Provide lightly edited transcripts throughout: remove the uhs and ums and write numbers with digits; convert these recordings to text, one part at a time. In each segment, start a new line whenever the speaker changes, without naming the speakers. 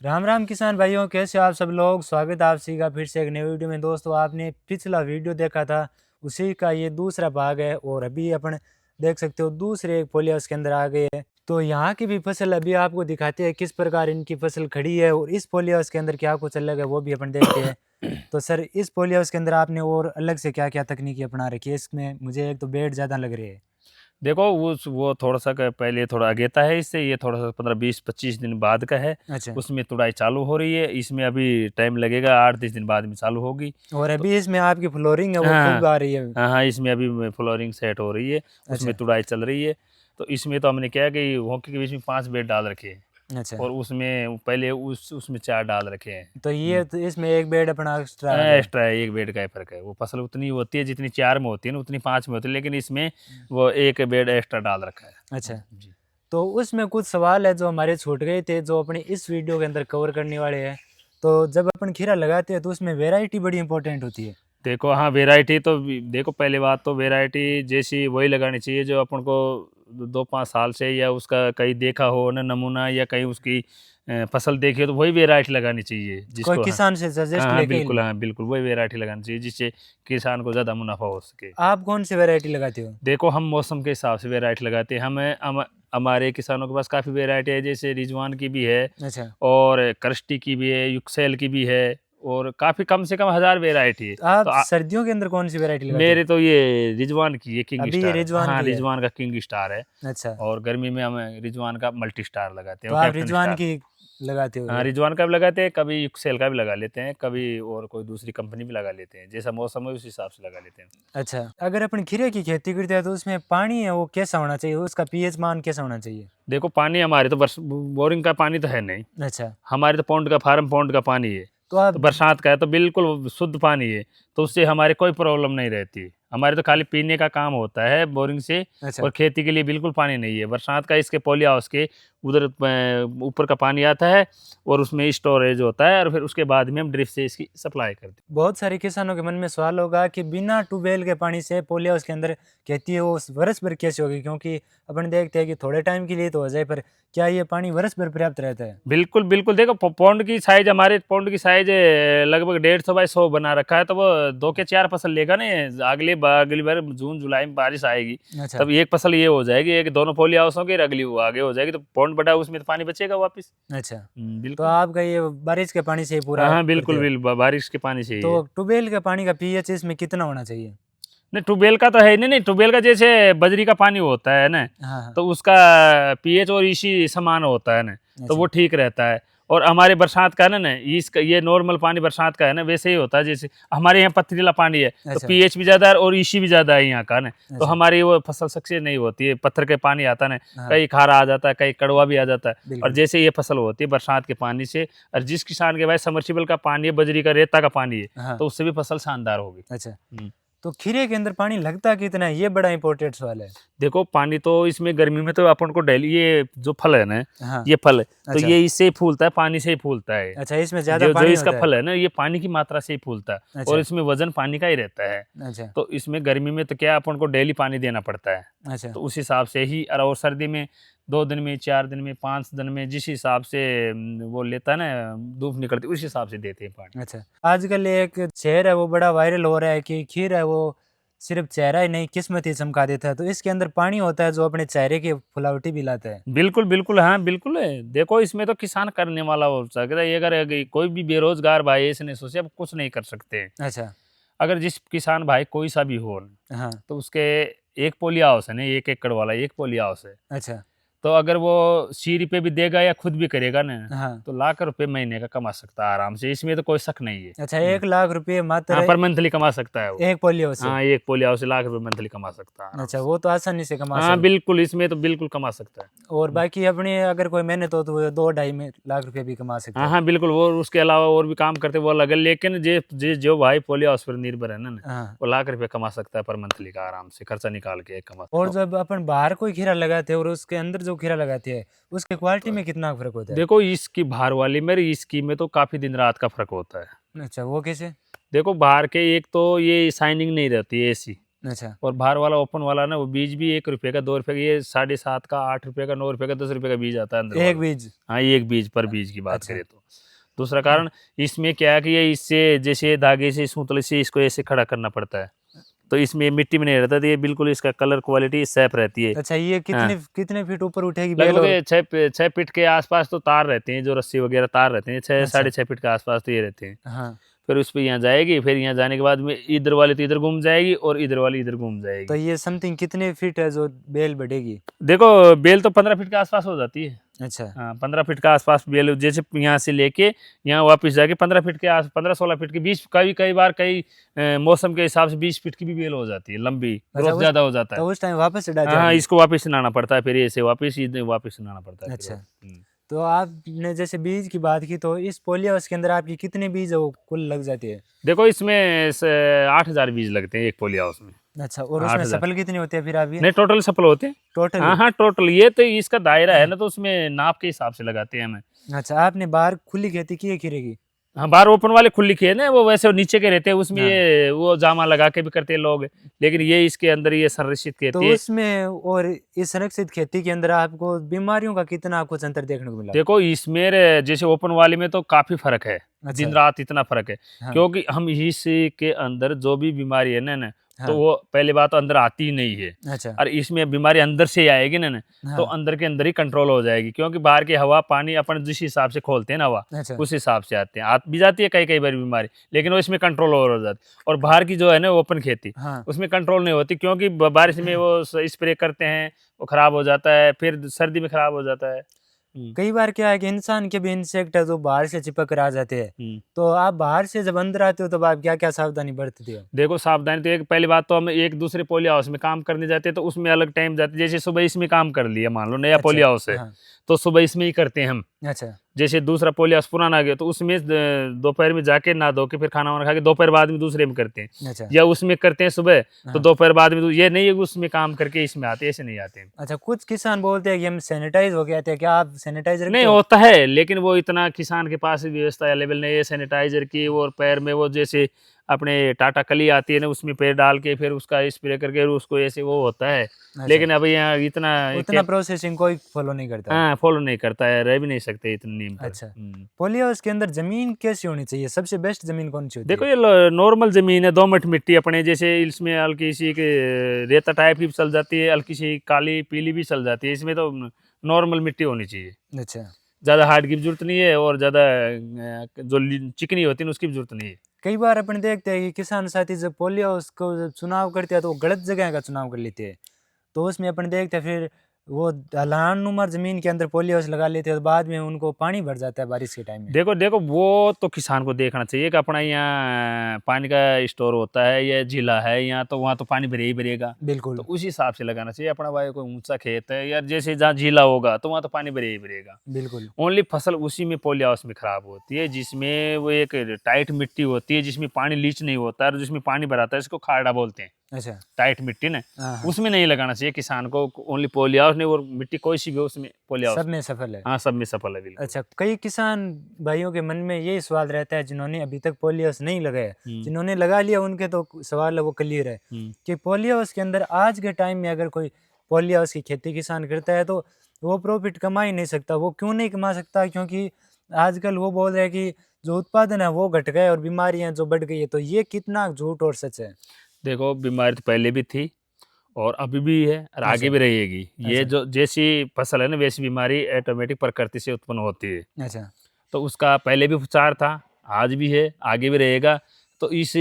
राम राम किसान भाइयों, कैसे हो आप सब लोग। स्वागत है आप सभी का फिर से एक नई वीडियो में। दोस्तों, आपने पिछला वीडियो देखा था, उसी का ये दूसरा भाग है। और अभी अपन देख सकते हो दूसरे एक पॉली हाउस के अंदर आ गए हैं। तो यहाँ की भी फसल अभी आपको दिखाते हैं किस प्रकार इनकी फसल खड़ी है, और इस पॉली हाउस के अंदर क्या कुछ अलग है वो भी अपन देखते हैं। तो सर, इस पॉली हाउस के अंदर आपने और अलग से क्या क्या तकनीकी अपना रखी है? इसमें मुझे एक तो बेड ज़्यादा लग रही है।
देखो वो थोड़ा सा पहले थोड़ा अगेता है इससे, ये थोड़ा सा 15-20-25 दिन बाद का है।
अच्छा।
उसमें तुड़ाई चालू हो रही है, इसमें अभी टाइम लगेगा, 8-10 दिन बाद में चालू होगी।
और
तो
अभी इसमें आपकी फ्लोरिंग है वो
हाँ
खूब आ रही है।
हाँ हाँ, इसमें अभी फ्लोरिंग सेट हो रही है, उसमें
अच्छा
तुड़ाई चल रही है। तो इसमें तो हमने क्या है कि हॉकी के बीच में 5 बेड डाल रखे हैं,
अच्छा।
और उसमें पहले उसमें 4 डाल रखे हैं।
तो ये तो इसमें एक बेड अपना एक्स्ट्रा आ गया।
एक्स्ट्रा है, एक बेड का ही फर्क है। वो फसल उतनी होती है जितनी 4 में होती है ना, उतनी 5 में होती है, लेकिन इसमें वो एक बेड एक्स्ट्रा डाल रखा है।
अच्छा।
जी।
तो उसमें कुछ सवाल है जो हमारे छूट गए थे, जो अपने इस वीडियो के अंदर कवर करने वाले हैं। तो जब अपन खीरा लगाते हैं तो उसमें वैरायटी बड़ी इंपॉर्टेंट होती है।
देखो हाँ, वैरायटी तो देखो, पहले बात तो वैरायटी जैसी वही लगानी चाहिए जो अपन को 2-5 साल से, या उसका कहीं देखा हो ना नमूना, या कहीं उसकी फसल देखी हो, तो वही वैरायटी लगानी चाहिए
कोई
जिसको। हाँ
किसान से सजेस्ट
हाँ हाँ,
लेके
बिल्कुल, हाँ बिल्कुल, वही वैरायटी लगानी चाहिए जिससे किसान को ज़्यादा मुनाफा हो सके।
आप कौन सी वैरायटी लगाते हो?
देखो, हम मौसम के हिसाब से वैरायटी लगाते हैं। हमारे किसानों के पास काफ़ी वैरायटी है, जैसे रिजवान की भी है,
अच्छा।
और करष्टी की भी है, युक्सेल की भी है, और काफ़ी कम से कम 1000 वैरायटी है।
तो आप
तो
सर्दियों के अंदर कौन सी वैरायटी लगाते हो?
मेरे तो ये रिजवान की, ये किंग
अभी ये
स्टार है।
रिजवान
हाँ,
की है।
रिजवान का किंग स्टार है।
अच्छा।
और गर्मी में हम रिजवान का मल्टी स्टार लगाते हैं,
तो
और
आप
कैप्टन
रिजवान
स्टार।
की लगाते
हाँ,
हो?
रिजवान का भी लगाते हैं, कभी युक्सेल का भी लगा लेते हैं, कभी और कोई दूसरी कंपनी भी लगा लेते हैं, जैसा मौसम है उस हिसाब से लगा लेते हैं।
अच्छा। अगर अपन खीरे की खेती करते हैं तो उसमें पानी है वो कैसा होना चाहिए, उसका पीएच मान कैसा होना चाहिए?
देखो, पानी हमारे तो बोरिंग का पानी तो है नहीं,
अच्छा।
हमारे तो पौंड का, फार्म पौंड का पानी है।
तो आप
तो बरसात का है तो बिल्कुल शुद्ध पानी है, तो उससे हमारे कोई प्रॉब्लम नहीं रहती। हमारे तो खाली पीने का काम होता है बोरिंग से,
अच्छा।
और खेती के लिए बिल्कुल पानी नहीं है। बरसात का इसके पॉली हाउस के उधर ऊपर का पानी आता है, और उसमें स्टोरेज होता है, और फिर उसके बाद में हम ड्रिप से इसकी सप्लाई करते हैं।
बहुत सारे किसानों के मन में सवाल होगा कि बिना ट्यूबवेल के पानी से पॉली हाउस के अंदर खेती है वो वर्ष भर कैसे होगी, क्योंकि अपन देखते हैं कि थोड़े टाइम के लिए तो हो जाए, पर क्या ये पानी वर्ष भर पर्याप्त रहता है?
बिल्कुल बिल्कुल, देखो पौंड की साइज, हमारे पौंड की साइज लगभग 150 बाई 100 बना रखा है, तो वो 2 के 4 फसल लेगा ना। अगली बार जून जुलाई में बारिश आएगी,
अच्छा।
तब एक फसल ये हो जाएगी, एक दोनों पॉली हाउसों की, अगली वो आगे हो जाएगी, तो पौंड बड़ा उसमें तो पानी बचेगा वापस।
अच्छा। तो
बिल्कुल।
आपका ये बारिश के पानी से ही
हाँ
पूरा
हाँ,
करते
बिल्कुल
हो?
बिल्कुल, बारिश के पानी से ही
तो
है।
ट्यूबवेल के पानी का पीएच इसमें कितना होना चाहिए?
नहीं, ट्यूबवेल का तो है नहीं, नहीं ट्यूबवेल का जैसे बजरी का पानी होता है ना,
हाँ हाँ।
तो उसका पीएच और इसी समान होता है ना, तो
अच्छा।
वो ठीक रहता है। और हमारे बरसात का ना इसका, ये नॉर्मल पानी बरसात का है ना, वैसे ही होता है। जैसे हमारे यहाँ पथरीला पानी है, तो
अच्छा।
पीएच भी ज़्यादा है और इसी भी ज़्यादा है यहाँ का ना, तो
अच्छा।
हमारी वो फसल सक्सेस नहीं होती है। पत्थर के पानी आता है ना,
हाँ।
कहीं खारा आ जाता है, कहीं कड़वा भी आ जाता है। और
बिल्कुल।
जैसे ये फसल होती है बरसात के पानी से, और जिस किसान के पास सबमर्सिबल का पानी है, बजरी का, रेता का पानी है,
हाँ।
तो उससे भी फसल शानदार होगी।
अच्छा।
हम्म।
तो खीरे के अंदर पानी लगता कितना है, ये बड़ा इंपॉर्टेंट सवाल है।
देखो, पानी तो इसमें गर्मी में तो अपन को डेली, ये जो फल है ना,
हाँ।
ये फल, तो
अच्छा।
ये इससे ही फूलता है, पानी से ही फूलता है।
अच्छा, इसमें ज्यादा
जो जो
पानी
इसका
होता है?
फल है ना, ये पानी की मात्रा से ही फूलता है, और
अच्छा।
इसमें वजन पानी का ही रहता है।
अच्छा।
तो इसमें गर्मी में तो क्या, अपन को डेली पानी देना पड़ता है,
अच्छा।
तो उस हिसाब से ही। और सर्दी में 2 दिन में, 4 दिन में, 5 दिन में, जिस हिसाब से वो लेता है ना, धूप निकलती, उस हिसाब से देते हैं पानी।
अच्छा। आजकल एक शहर है वो बड़ा वायरल हो रहा है कि खीर है वो सिर्फ चेहरा ही नहीं किस्मत ही चमका देता है। तो इसके अंदर पानी होता है जो अपने चेहरे की फुलावटी भी लाता है।
बिल्कुल बिल्कुल, हाँ बिल्कुल है। देखो, इसमें तो किसान करने वाला हो सकता है, ये अगर कोई भी बेरोजगार भाई इसने सोचे अब कुछ नहीं कर सकते।
अच्छा।
अगर जिस किसान भाई कोई सा भी हो न,
हाँ।
तो उसके एक पोली हाउस है ना, 1 एकड़ वाला एक पोली हाउस है,
अच्छा।
तो अगर वो सीरी पे भी देगा या खुद भी करेगा ना,
हाँ।
तो लाख रुपए महीने का कमा सकता है आराम से, इसमें तो कोई शक नहीं है।
अच्छा, 1 लाख रुपये
हाँ,
मात्र
पर मंथली कमा सकता है वो।
एक पोलियो से?
हाँ, एक पोली हाउस से लाख रुपए मंथली कमा सकता है आराम
अच्छा,
से।
वो तो आसानी से कमा
हाँ
सकते।
बिल्कुल, इसमें तो बिल्कुल कमा सकता है।
और बाकी अपनी अगर कोई मेहनत हो तो वो 2-2.5 लाख रुपये भी कमा सकता
हाँ
है।
हाँ बिल्कुल, वो उसके अलावा और भी काम करते वो अलग है, लेकिन जो भाई पोली हाउस पर निर्भर है ना,
हाँ।
वो लाख रुपए कमा सकता है पर मंथली का, आराम से खर्चा निकाल के कमा
और
सकता
जब अपन बाहर कोई खीरा लगाते हैं और उसके अंदर जो खीरा लगाते हैं उसके क्वालिटी
है।
में कितना फर्क होता है?
देखो, इसकी बाहर वाली मेरी, इसकी में तो काफी दिन रात का फर्क होता है।
अच्छा, वो कैसे?
देखो, बाहर के एक तो ये शाइनिंग नहीं रहती है ऐसी,
अच्छा
और बाहर वाला ओपन वाला ना वो बीज भी 1 रुपये का 2 रुपये का, ये 7.5 का 8 रुपये का 9 रुपये का 10 रुपये का बीज आता है अंदर
एक
वाला।
बीज?
हाँ, एक बीज पर बीज की बात
अच्छा।
करें तो। दूसरा कारण इसमें क्या है कि ये इससे जैसे धागे से सूतले से इसको ऐसे खड़ा करना पड़ता है, तो इसमें मिट्टी में नहीं रहता, तो ये बिल्कुल इसका कलर क्वालिटी सेफ रहती है।
अच्छा, ये
हाँ।
कितने फीट ऊपर उठेगी बेल? और
लगभग 6 फीट के आसपास तो तार रहते हैं, जो रस्सी वगैरह तार रहते हैं, 6
अच्छा।
साढ़े 6 फीट के आसपास तो ये रहते हैं।
हाँ,
फिर उस पे यहाँ जाएगी, फिर यहाँ जाने के बाद में इधर वाली तो इधर घूम जाएगी और इधर वाली इधर घूम
तो
जाएगी।
ये समथिंग कितने फीट है जो बेल बढ़ेगी?
देखो बेल तो 15 फीट के आसपास हो जाती है।
अच्छा।
हाँ, 15 फीट के आसपास बेल, जैसे यहाँ से लेके यहाँ वापस जाके 15 फीट के आस 15-16 फीट की 20, कई बार कई मौसम के हिसाब से 20 फीट की भी बेल हो जाती है, लंबी
अच्छा,
ग्रोथ ज्यादा हो जाता है।
तो उस टाइम वापस चढ़ा
हाँ,
दिया?
इसको वापस लाना पड़ता है, फिर ऐसे वापस लाना पड़ता है।
अच्छा। तो आपने जैसे बीज की बात की, तो इस पोली हाउस के अंदर आपकी कितने बीज है वो कुल लग जाती है?
देखो इसमें 8,000 बीज लगते हैं एक पोली हाउस में।
अच्छा, और उसमें
8,000
सफल कितने होते हैं फिर आप ये?
नहीं, टोटल सफल होते हैं।
टोटल?
हाँ हाँ, टोटल ये तो इसका दायरा है ना, तो उसमें नाप के हिसाब से लगाते हैं हमें।
अच्छा, आपने बाहर खुली खेती की है खीरे की?
हाँ, बाहर ओपन वाले खुली खेत है वो वैसे नीचे के रहते हैं, उसमें
हाँ।
ये वो जामा लगा के भी करते हैं लोग, लेकिन ये इसके अंदर ये संरक्षित
तो
खेती है।
उसमें और इस संरक्षित खेती के अंदर आपको बीमारियों का कितना कुछ अंतर देखने को मिला?
देखो इसमें जैसे ओपन वाले में तो काफी फर्क है,
अच्छा।
दिन रात इतना फर्क है।
हाँ।
क्योंकि हम इसके अंदर जो भी बीमारी है ना तो
हाँ।
वो पहली बात तो अंदर आती ही नहीं है।
अच्छा।
और इसमें बीमारी अंदर से ही आएगी ना तो
हाँ।
अंदर के अंदर ही कंट्रोल हो जाएगी, क्योंकि बाहर की हवा पानी अपन जिस हिसाब से खोलते हैं ना हवा,
अच्छा।
उस हिसाब से आते हैं, आ भी जाती है कई बार बीमारी, लेकिन वो इसमें कंट्रोल हो जाती है। और बाहर की जो है ना ओपन खेती,
हाँ।
उसमें कंट्रोल नहीं होती, क्योंकि बारिश में वो स्प्रे करते हैं, वो खराब हो जाता है, फिर सर्दी में खराब हो जाता है।
कई बार क्या है कि इंसान के भी इंसेक्ट है जो बाहर से चिपक कर आ जाते हैं, तो आप बाहर से जब अंदर आते हो तब आप क्या क्या सावधानी बरतते हो?
देखो सावधानी तो एक पहली बात तो हम एक दूसरे पोली हाउस में काम करने जाते हैं, तो उसमें अलग टाइम जाते हैं। जैसे सुबह इसमें काम कर लिया, मान लो नया
अच्छा।
पोली हाउस है,
हाँ।
तो सुबह इसमें ही करते हैं हम।
अच्छा।
जैसे दूसरा पोली हाउस पुराना आ गया तो उसमें दोपहर में जाके नहा धो के फिर खाना वाना खा के दोपहर बाद में दूसरे में करते हैं,
अच्छा।
या उसमें करते हैं सुबह तो
हाँ।
दोपहर बाद में। ये नहीं है कि उसमें काम करके इसमें आते, ऐसे नहीं आते हैं।
अच्छा, कुछ किसान बोलते हैं कि हम सैनिटाइज हो गए थे, क्या आप सैनिटाइजर
नहीं होता है, लेकिन वो इतना किसान के पास व्यवस्था अवेलेबल नहीं है सैनिटाइजर की। और पैर में वो जैसे अपने टाटा कली आती है ना, उसमें पैर डाल के फिर उसका स्प्रे करके उसको ऐसे वो होता है।
अच्छा।
लेकिन अभी यहाँ
उतना प्रोसेसिंग कोई फॉलो नहीं करता?
हाँ, फॉलो नहीं करता है, रह भी नहीं सकते इतने नियम पर।
अच्छा। पोली हाउस के अंदर जमीन कैसी होनी चाहिए? सबसे बेस्ट जमीन कौन सी होती
देखो
है?
ये नॉर्मल जमीन है, दोमट मिट्टी अपने जैसे, इसमें हल्की सी रेता टाइप की भी चल जाती है, हल्की सी काली पीली भी चल जाती है। इसमें तो नॉर्मल मिट्टी होनी चाहिए,
अच्छा।
ज़्यादा हार्ड की भी जरूरत नहीं है और ज़्यादा जो चिकनी होती है उसकी भी जरूरत नहीं है।
कई बार अपन देखते हैं कि किसान साथी जब पोली हाउस को जब चुनाव करते हैं तो वो गलत जगह का चुनाव कर लेते हैं, तो उसमें अपन देखते हैं फिर वो ढलानुमा जमीन के अंदर पोली हाउस लगा लेते हैं, तो बाद में उनको पानी भर जाता है बारिश के टाइम में।
देखो वो तो किसान को देखना चाहिए कि अपना यहाँ पानी का स्टोर होता है या झीला है यहाँ, तो वहाँ तो पानी भरे ही भरेगा,
बिल्कुल।
तो उसी हिसाब से लगाना चाहिए। अपना भाई कोई ऊंचा खेत है या जैसे जहाँ झीला होगा तो वहाँ तो पानी भरे ही भरेगा।
बिल्कुल।
ओनली फसल उसी में पोली हाउस में खराब होती है जिसमें वो एक टाइट मिट्टी होती है, जिसमें पानी लीच नहीं होता है, और जिसमें पानी भराता है इसको खाड़ा बोलते हैं।
अच्छा।
टाइट मिट्टी ना,
हाँ, हाँ।
उसमें नहीं लगाना चाहिए किसान को। ओनली पोली हाउस नहीं, और मिट्टी कोई सी भी हो उसमें पोली हाउस
सब में सफल है?
हाँ, सब में सफल है बिल्कुल।
अच्छा, कई किसान भाइयों के मन में यही सवाल रहता है जिन्होंने अभी तक पोली हाउस नहीं लगाया, जिन्होंने लगा लिया उनके तो सवाल है वो क्लियर है कि पोली हाउस के अंदर आज के टाइम में अगर कोई पोली हाउस की खेती किसान करता है तो वो प्रॉफिट कमा ही नहीं सकता। वो क्यों नहीं कमा सकता? क्योंकि आजकल वो बोल रहे हैं कि जो उत्पादन है वो घट गए और बीमारियां जो बढ़ गई है, तो ये कितना झूठ और सच है?
देखो बीमारी तो पहले भी थी और अभी भी है और आगे भी रहेगी। ये
अच्छा।
जो जैसी फसल है ना वैसी बीमारी ऑटोमेटिक प्रकृति से उत्पन्न होती है,
अच्छा।
तो उसका पहले भी उपचार था, आज भी है, आगे भी रहेगा। तो इस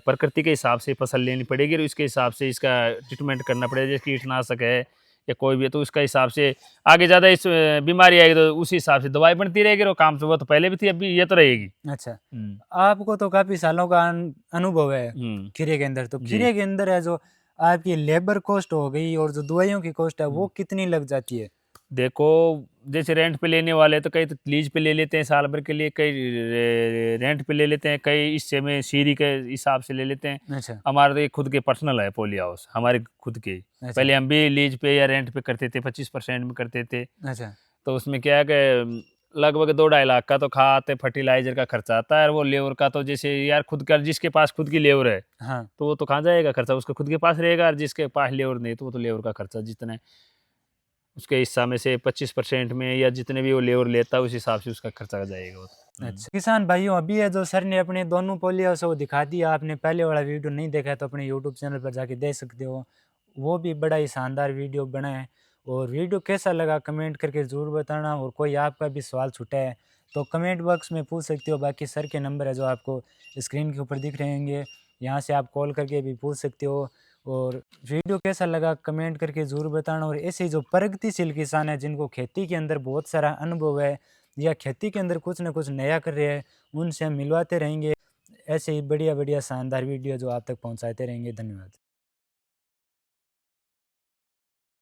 प्रकृति के हिसाब से फसल लेनी पड़ेगी और इसके हिसाब से इसका ट्रीटमेंट करना पड़ेगा। जैसे कीटनाशक है या कोई भी है, तो उसका हिसाब से आगे ज़्यादा इस बीमारी आएगी तो उसी हिसाब से दवाई बनती रहेगी। और काम से वो तो पहले भी थी, अभी ये तो रहेगी।
अच्छा, आपको तो काफी सालों का अनुभव है खीरे के अंदर, तो
जी।
खीरे के अंदर है जो आपकी लेबर कॉस्ट हो गई और जो दवाइयों की कॉस्ट है वो कितनी लग जाती है?
देखो जैसे रेंट पे लेने वाले तो कई तो लीज पे ले लेते हैं साल भर के लिए, कई रेंट पे ले लेते हैं, कई हिस्से में सीरी के हिसाब से ले लेते हैं।
अच्छा।
हमारे तो ये खुद के पर्सनल है पोली हाउस, हमारे खुद के।
अच्छा।
पहले हम भी लीज पे या रेंट पे करते थे, 25% में करते थे।
अच्छा।
तो उसमें क्या है कि लगभग 2-2.5 लाख का तो खाद फर्टिलाइजर का खर्चा आता है, और वो लेबर का तो जैसे यार खुद का, जिसके पास खुद की लेबर है
हाँ।
तो वो तो कहाँ जाएगा खर्चा, उसका खुद के पास रहेगा, और जिसके पास लेबर नहीं तो वो तो लेबर का खर्चा जितने उसके हिस्सा में से 25% में या जितने भी वो लेबर लेता है उस हिसाब से उसका खर्चा जाएगा वो तो।
अच्छा किसान भाइयों, अभी है जो सर ने अपने दोनों पोलियो को दिखा दिया, आपने पहले वाला वीडियो नहीं देखा तो अपने यूट्यूब चैनल पर जाके देख सकते हो, वो भी बड़ा ही शानदार वीडियो बना है। और वीडियो कैसा लगा कमेंट करके ज़रूर बताना, और कोई आपका भी सवाल छूटा है तो कमेंट बॉक्स में पूछ सकते हो। बाकी सर के नंबर है जो आपको स्क्रीन के ऊपर दिख रहे होंगे, यहाँ से आप कॉल करके भी पूछ सकते हो। और वीडियो कैसा लगा कमेंट करके ज़रूर बताना। और ऐसे ही जो प्रगतिशील किसान है जिनको खेती के अंदर बहुत सारा अनुभव है या खेती के अंदर कुछ ना कुछ नया कर रहे हैं, उनसे हम मिलवाते रहेंगे। ऐसे ही बढ़िया बढ़िया शानदार वीडियो जो आप तक पहुंचाते रहेंगे। धन्यवाद।